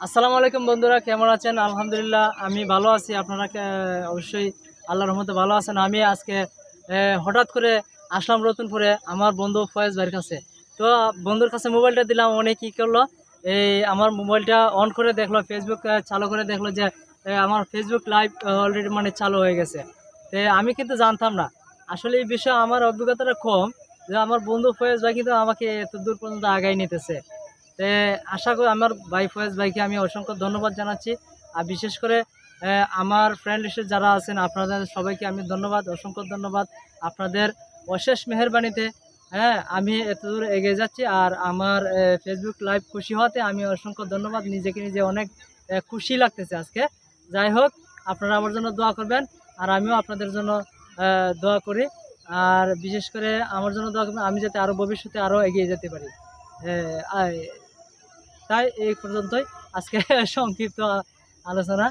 আসসালামু আলাইকুম বন্ধুরা, কেমন আছেন? আলহামদুলিল্লাহ আমি ভালো আছি। আপনারা অবশ্যই আল্লাহর রহমতে ভালো আছেন। আমি আজকে হঠাৎ করে আসলাম রতনপুরে আমার বন্ধু ফয়েজ ভাইয়ের কাছে। তো বন্ধুর কাছে মোবাইলটা দিলাম, উনি কী করলো, এই আমার মোবাইলটা অন করে দেখলো, ফেসবুক চালু করে দেখলো যে আমার ফেসবুক লাইভ অলরেডি মানে চালু হয়ে গেছে। তো আমি কিন্তু জানতাম না, আসলে এই বিষয়ে আমার অভিজ্ঞতাটা কম, যে আমার বন্ধু ফয়েজ ভাই কিন্তু আমাকে এত দূর পর্যন্ত আগাই নিতেছে। তে আশা করি আমার ভাই ফয়েজ ভাইকে আমি অসংখ্য ধন্যবাদ জানাচ্ছি। আর বিশেষ করে আমার ফ্রেন্ড লিস্টে যারা আছেন আপনাদের সবাইকে আমি ধন্যবাদ, অসংখ্য ধন্যবাদ। আপনাদের অশেষ মেহেরবানিতে আমি এতদূর এগিয়ে যাচ্ছি। আর আমার ফেসবুক লাইভ খুশি হওয়াতে আমি অসংখ্য ধন্যবাদ। নিজেকে নিজে অনেক খুশি লাগতেছে আজকে। যাই হোক, আপনারা আমার জন্য দোয়া করবেন আর আমিও আপনাদের জন্য দোয়া করি। আর বিশেষ করে আমার জন্য দোয়া করবেন, আমি যাতে আরও ভবিষ্যতে আরও এগিয়ে যেতে পারি। আহ, তাই এই পর্যন্তই আজকে সংক্ষিপ্ত আলোচনা।